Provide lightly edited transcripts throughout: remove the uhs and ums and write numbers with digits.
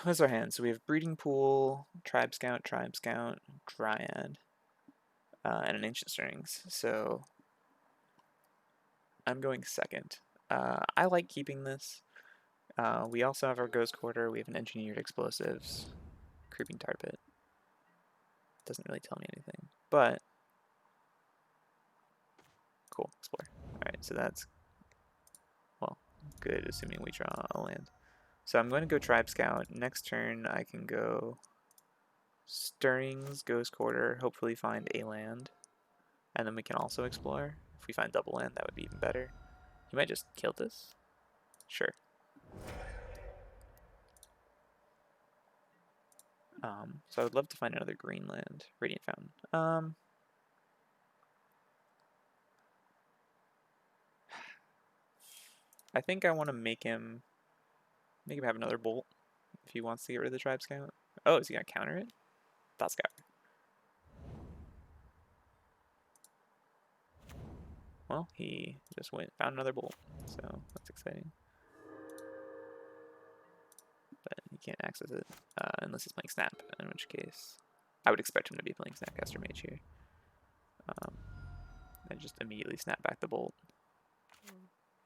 what's our hand? So we have Breeding Pool, Tribe Scout, Dryad, and an Ancient Stirrings. So I'm going second. I like keeping this. We also have our Ghost Quarter. We have an Engineered Explosives, Creeping Tar Pit. Doesn't really tell me anything, but cool. Explore. All right, so that's well good, assuming we draw a land. So I'm going to go Tribe Scout. Next turn, I can go Stirrings, Ghost Quarter, hopefully find a land. And then we can also explore. If we find double land, that would be even better. He might just kill this. Sure. So I would love to find another green land. Radiant Fountain. I think I want to make him have another bolt if he wants to get rid of the Tribe Scout. Oh, is he going to counter it? Thought Scout. Well, he just found another bolt, so that's exciting. But he can't access it unless he's playing Snap, in which case I would expect him to be playing Snapcaster Mage here. And just immediately snap back the bolt.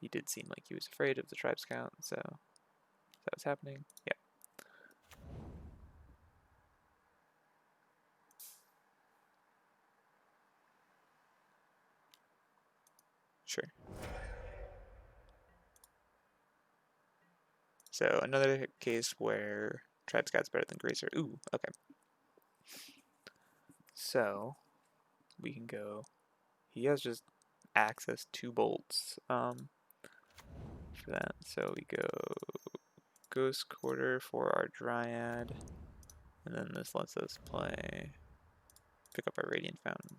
He did seem like he was afraid of the Tribe Scout, so that was happening. Yeah. Sure. So another case where Tribe Scout's better than Grazer. Ooh, okay. So we can go. He has just access to bolts for that. So we go Ghost Quarter for our Dryad, and then this lets us pick up our Radiant Fountain.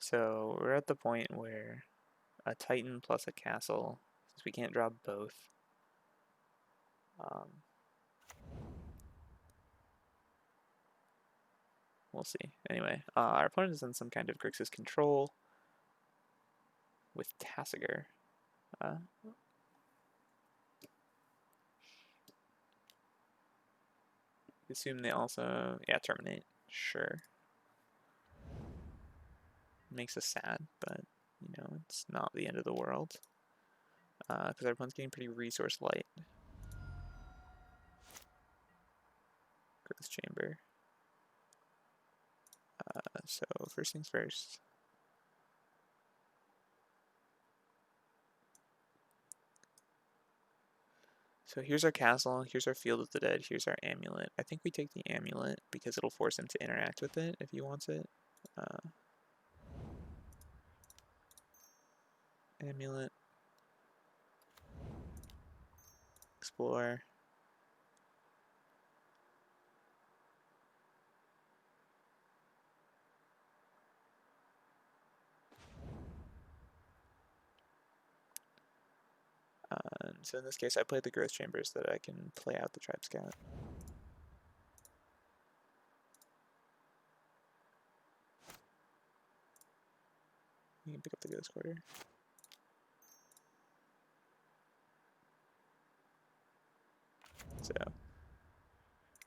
So we're at the point where a Titan plus a Castle, since we can't draw both. We'll see. Anyway, our opponent is in some kind of Grixis Control with Tasigur. Assume they also, yeah, terminate. Sure. Makes us sad, but you know, it's not the end of the world. Because our opponent's getting pretty resource light. Growth Chamber. So first things first. So here's our castle, here's our Field of the Dead, here's our Amulet. I think we take the Amulet because it'll force him to interact with it if he wants it. Amulet. Explore. So in this case, I played the Growth Chamber so that I can play out the Tribe Scout. You can pick up the Ghost Quarter. So,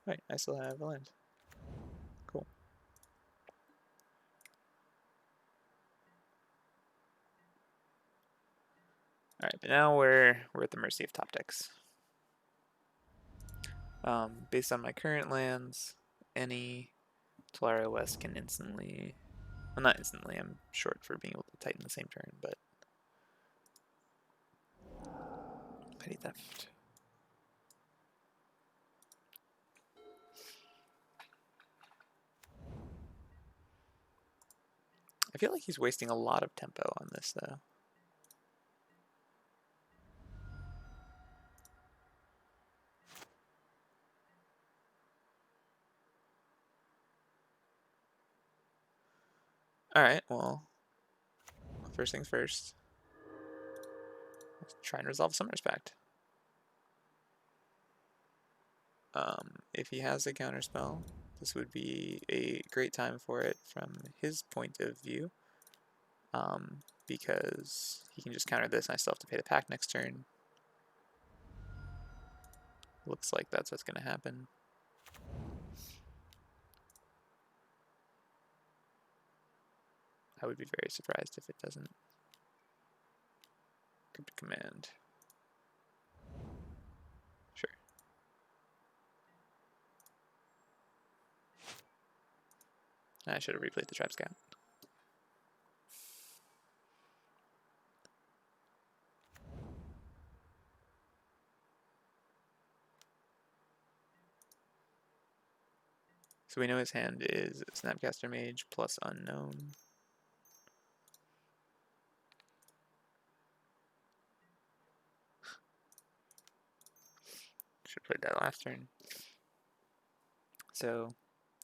right, I still have a land. Cool. Alright, but now we're at the mercy of top decks. Based on my current lands, any Tolaria West can instantly, well, not instantly, I'm short for being able to Titan the same turn, but Petty Theft. I feel like he's wasting a lot of tempo on this, though. Alright, well, first things first. Let's try and resolve Summoner's Pact. If he has a counterspell, this would be a great time for it from his point of view, because he can just counter this and I still have to pay the pack next turn. Looks like that's what's going to happen. I would be very surprised if it doesn't. Cryptic Command. Sure. I should have replayed the Trap Scout. So we know his hand is Snapcaster Mage plus Unknown. Should have played that last turn. So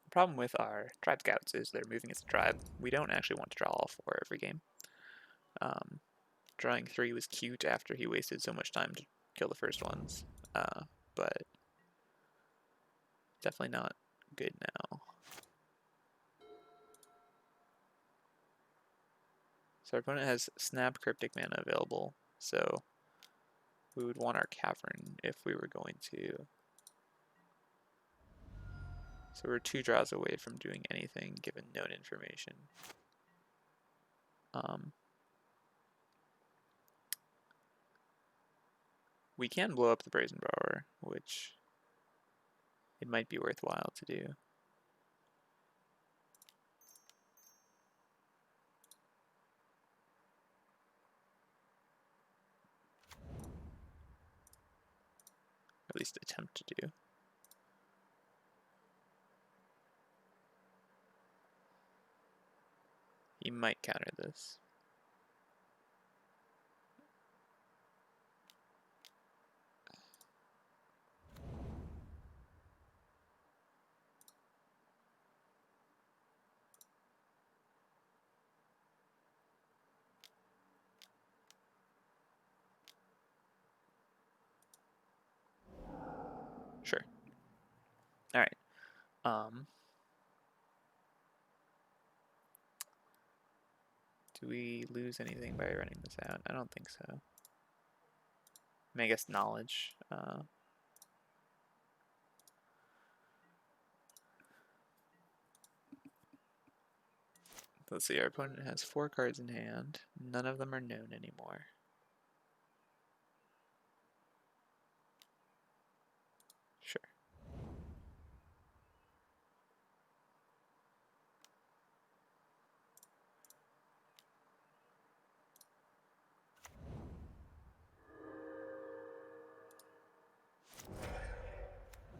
the problem with our Tribe Scouts is they're moving as a tribe. We don't actually want to draw all 4 every game. Drawing 3 was cute after he wasted so much time to kill the first ones, but definitely not good now. So our opponent has Snap Cryptic Mana available, so we would want our Cavern if we were going to. So we're 2 draws away from doing anything given known information. We can blow up the Brazen Borrower, which it might be worthwhile to do. At least attempt to do. He might counter this. Sure. Alright. Do we lose anything by running this out? I don't think so. I mean, I guess knowledge. Let's see, our opponent has 4 cards in hand. None of them are known anymore. Sure.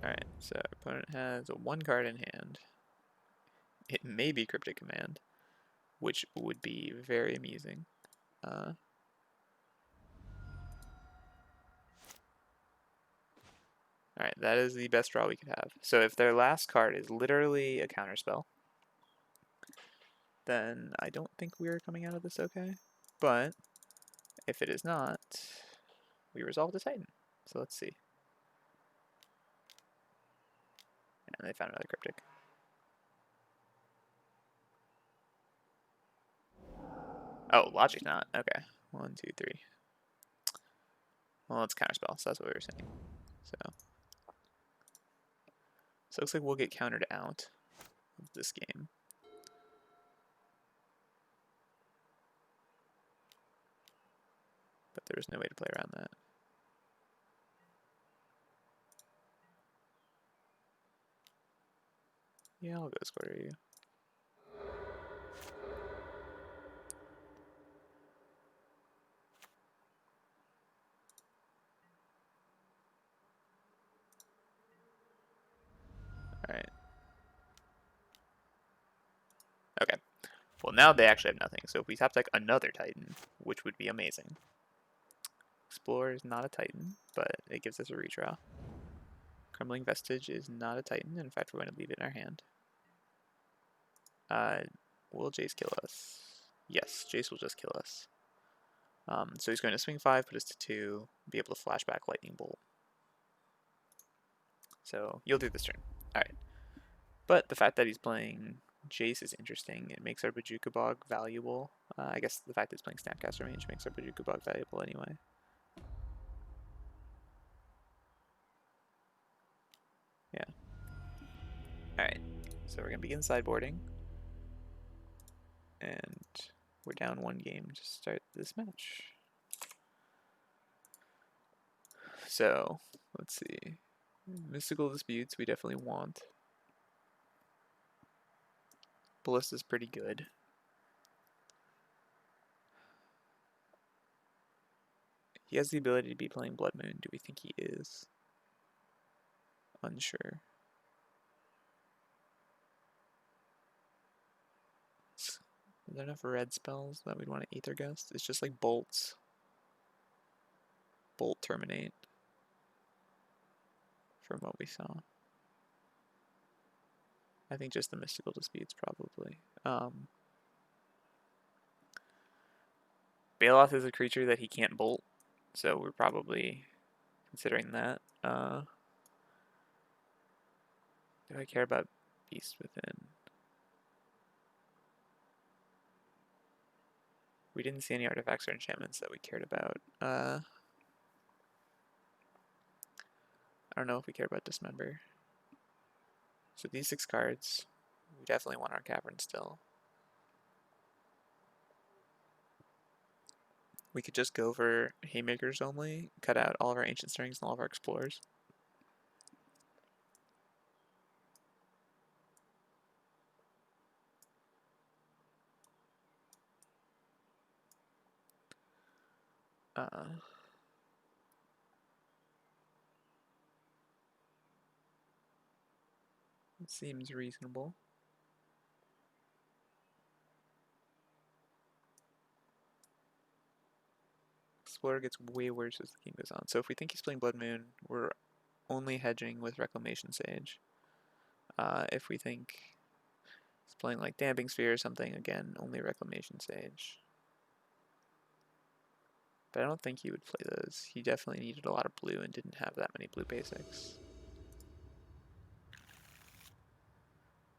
Alright, so our opponent has 1 card in hand. It may be Cryptic Command, which would be very amusing. Alright, that is the best draw we could have. So if their last card is literally a counterspell, then I don't think we are coming out of this okay. But if it is not, we resolve the Titan. So let's see. And they found another Cryptic. Oh, Logic not. Okay. 1, 2, 3. Well, it's counterspell, so that's what we were saying. So it looks like we'll get countered out of this game. But there's no way to play around that. Yeah, I'll Ghost Quarter you. Alright. Okay. Well, now they actually have nothing. So if we top deck another Titan, which would be amazing. Explorer is not a Titan, but it gives us a redraw. Crumbling Vestige is not a Titan. In fact, we're going to leave it in our hand. Will Jace kill us? Yes, Jace will just kill us. So he's going to swing 5, put us to 2, be able to flashback Lightning Bolt. So you'll do this turn. Alright. But the fact that he's playing Jace is interesting. It makes our Bojuka Bog valuable. I guess the fact that he's playing Snapcaster Range makes our Bojuka Bog valuable anyway. Yeah. Alright. So we're going to begin sideboarding. And we're down 1 game to start this match. So, let's see. Mystical Disputes we definitely want. Ballista's pretty good. He has the ability to be playing Blood Moon. Do we think he is? Unsure. Is there enough red spells that we'd want to Aether Gust? It's just like bolts. Bolt Terminate. From what we saw. I think just the Mystical Disputes probably. Baloth is a creature that he can't bolt, so we're probably considering that. Do I care about Beast Within? We didn't see any artifacts or enchantments that we cared about. I don't know if we care about Dismember. So these 6 cards, we definitely want our Cavern still. We could just go for Haymakers only, cut out all of our Ancient Stirrings and all of our Explorers. It seems reasonable. Explorer gets way worse as the game goes on. So if we think he's playing Blood Moon, we're only hedging with Reclamation Sage. If we think he's playing like Damping Sphere or something, again, only Reclamation Sage. But I don't think he would play those. He definitely needed a lot of blue and didn't have that many blue basics.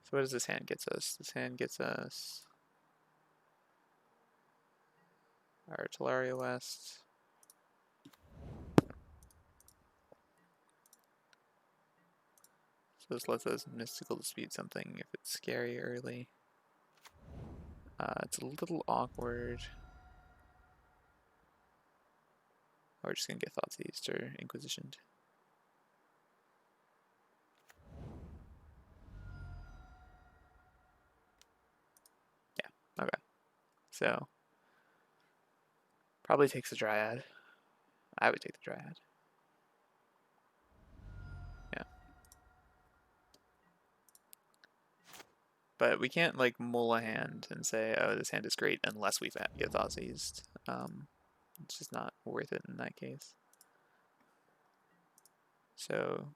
So what does this hand get us? This hand gets us our Talaria West. So this lets us Mystical Dispute something if it's scary early. It's a little awkward. We're just gonna get Thoughtseized or Inquisitioned. Yeah, okay. So, probably takes the Dryad. I would take the Dryad. Yeah. But we can't like mull a hand and say, oh, this hand is great unless we get Thoughtseized. It's just not worth it in that case. So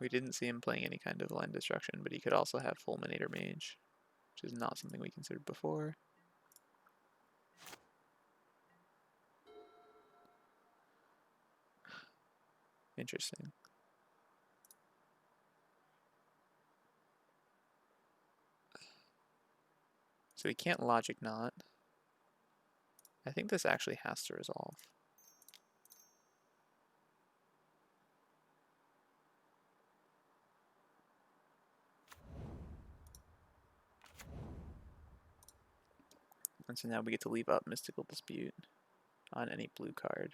we didn't see him playing any kind of land destruction, but he could also have Fulminator Mage, which is not something we considered before. Interesting. So he can't Logic Knot. I think this actually has to resolve. And so now we get to leave up Mystical Dispute on any blue card.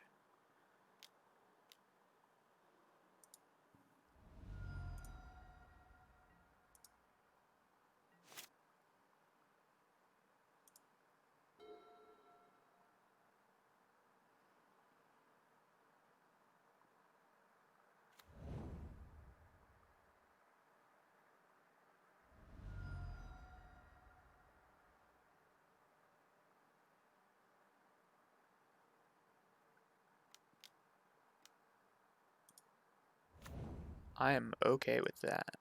I am okay with that.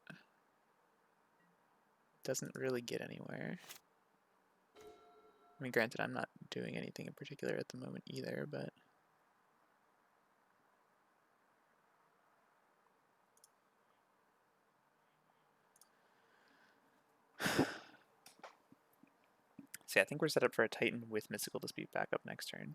Doesn't really get anywhere. I mean, granted, I'm not doing anything in particular at the moment either, but See, I think we're set up for a Titan with Mystical Dispute back up next turn.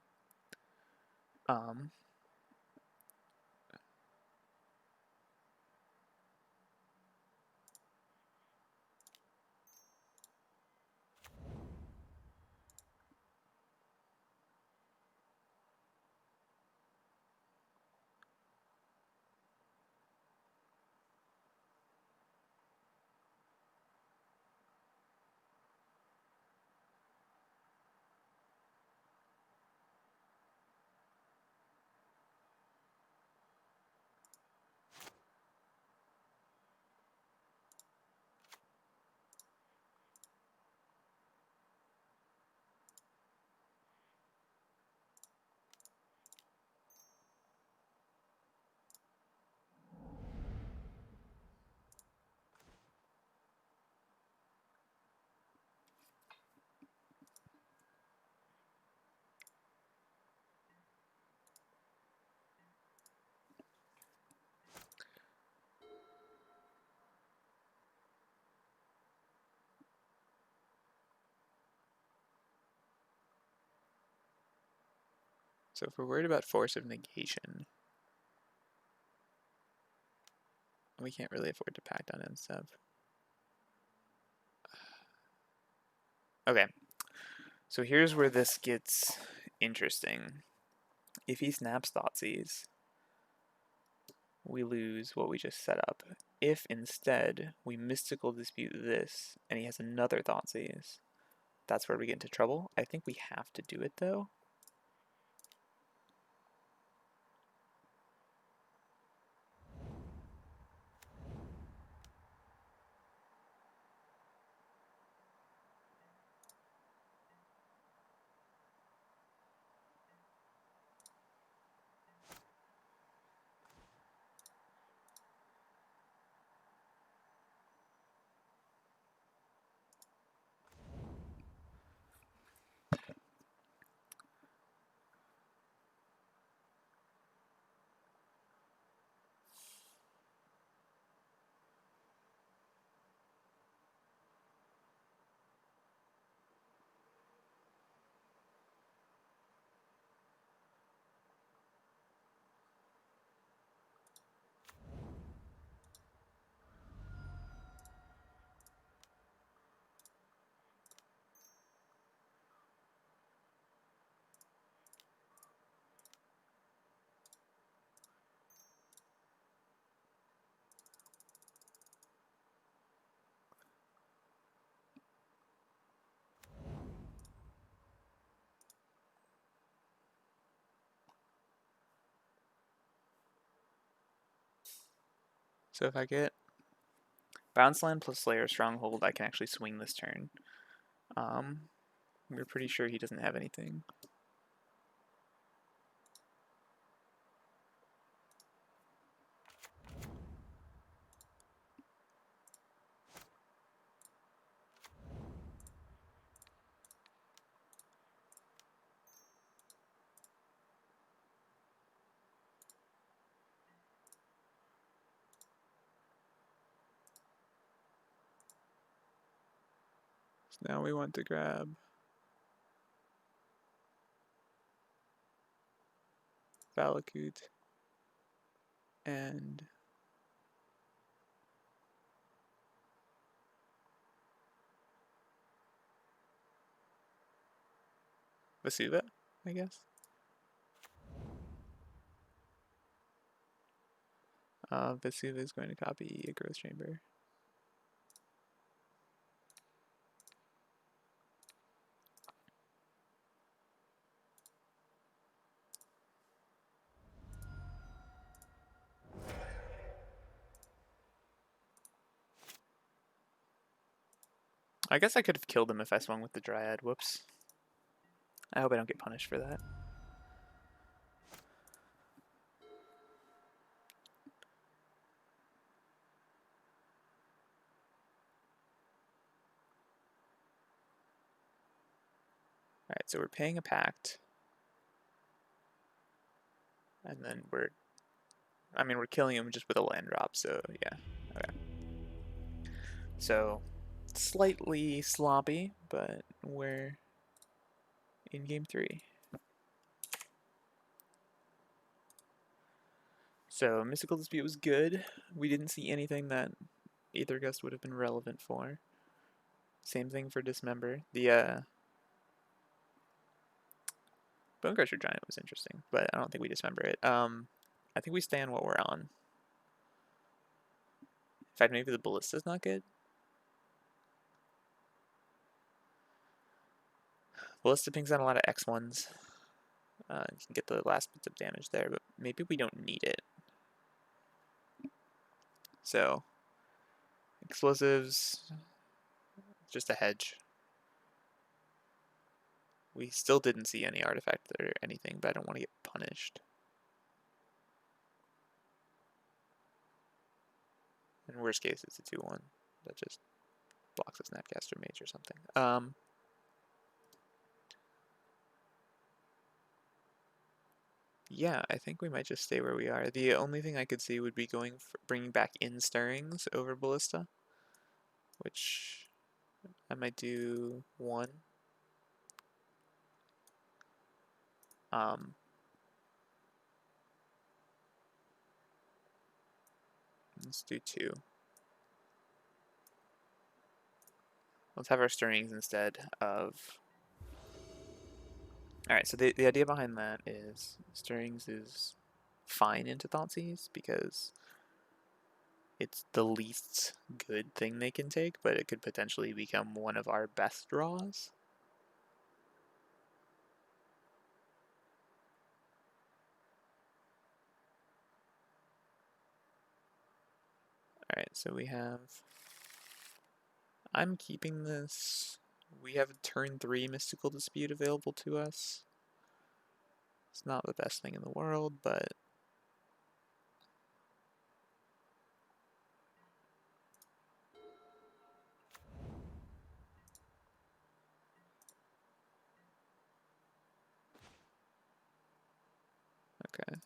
So if we're worried about Force of Negation, we can't really afford to pact on end stuff. Okay, so here's where this gets interesting. If he snaps Thoughtseize, we lose what we just set up. If instead we Mystical Dispute this and he has another Thoughtseize, that's where we get into trouble. I think we have to do it though. So if I get Bounce Land plus Slayer Stronghold, I can actually swing this turn. We're pretty sure he doesn't have anything. So now we want to grab Valakut and Vesuva, I guess. Vesuva is going to copy a Growth Chamber. I guess I could have killed him if I swung with the Dryad. Whoops. I hope I don't get punished for that. Alright, so we're paying a pact. And then we're killing him just with a land drop, so yeah. Okay. So, slightly sloppy, but we're in Game 3. So, Mystical Dispute was good. We didn't see anything that Aether Gust would have been relevant for. Same thing for Dismember. The Bone Crusher Giant was interesting, but I don't think we Dismember it. I think we stay on what we're on. In fact, maybe the Ballista's not good. Ballista pings on a lot of X1s. You can get the last bits of damage there, but maybe we don't need it. So, explosives, just a hedge. We still didn't see any artifact or anything, but I don't want to get punished. In worst case, it's a 2-1 that just blocks a Snapcaster Mage or something. Yeah, I think we might just stay where we are. The only thing I could see would be bringing back in Stirrings over Ballista, which I might do 1. Let's do 2. Let's have our Stirrings instead of... Alright, so the idea behind that is Stirrings is fine into Thoughtseize because it's the least good thing they can take, but it could potentially become one of our best draws. Alright, so we have... I'm keeping this. We have a turn 3 Mystical Dispute available to us. It's not the best thing in the world, but... Okay.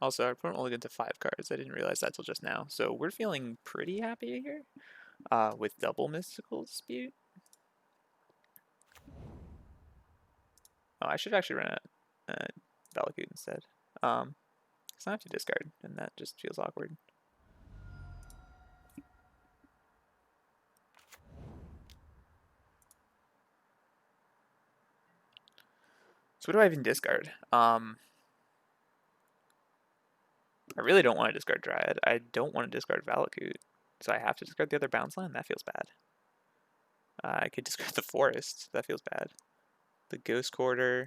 Also, our opponent only got to 5 cards. I didn't realize that till just now. So we're feeling pretty happy here with double Mystical Dispute. Oh, I should actually run a Valakut instead. Because I have to discard, and that just feels awkward. So what do I even discard? I really don't want to discard Dryad. I don't want to discard Valakut. So I have to discard the other bounce line? That feels bad. I could discard the Forest. That feels bad. The Ghost Quarter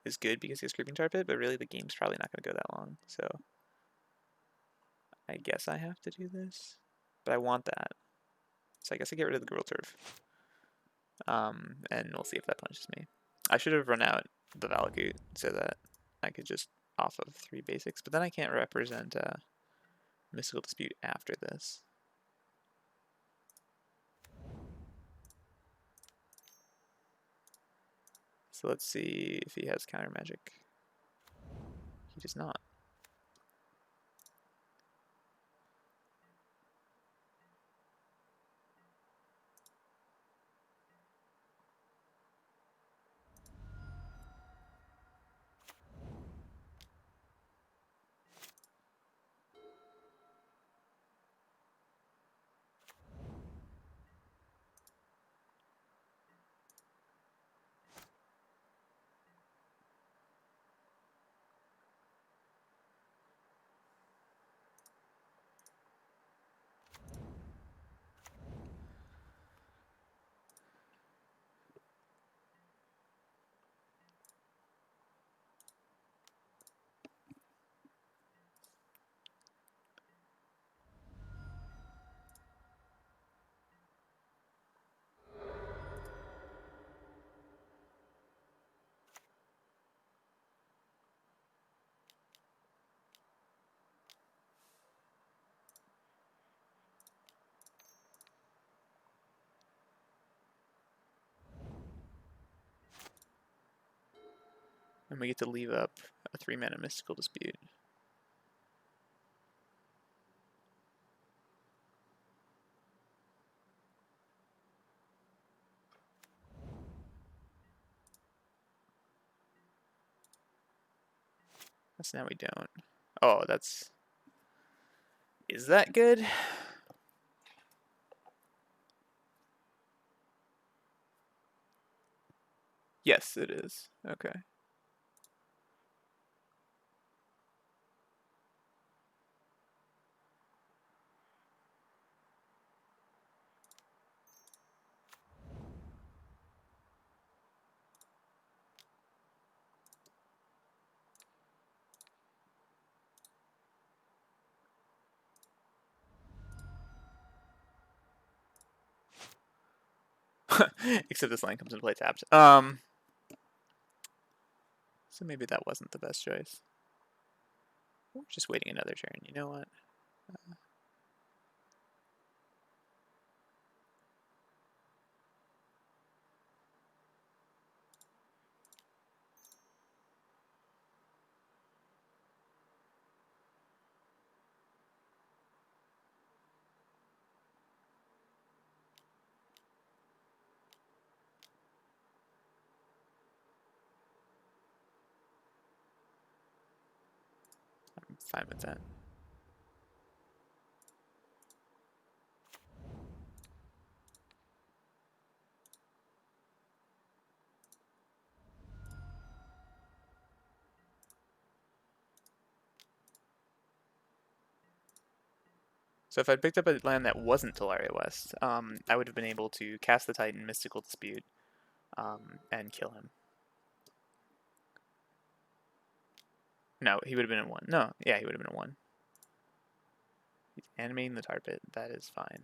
is good because he has Creeping Tar Pit, but really the game's probably not going to go that long. So I guess I have to do this. But I want that. So I guess I get rid of the Gruul Turf. And we'll see if that punishes me. I should have run out the Valakut so that I could just off of 3 basics, but then I can't represent Mystical Dispute after this. So let's see if he has counter magic. He does not. And we get to leave up a 3-mana Mystical Dispute. So now we don't. Oh, that's... Is that good? Yes, it is. Okay. Except this line comes into play tapped. So maybe that wasn't the best choice. We're just waiting another turn. You know what? I'm fine with that. So if I'd picked up a land that wasn't Talaria West, I would have been able to cast the Titan, Mystical Dispute, and kill him. No, he would have been in 1. No, yeah, he would have been in 1. He's animating the tar pit. That is fine.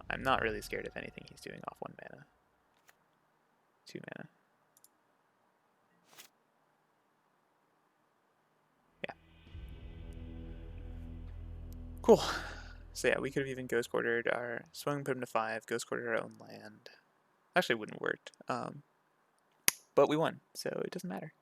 I'm not really scared of anything he's doing off 1 mana. 2 mana. Yeah. Cool. So yeah, we could have even Ghost Quartered our swung, put him to 5, Ghost Quartered our own land. Actually, it wouldn't have worked. But we won, so it doesn't matter.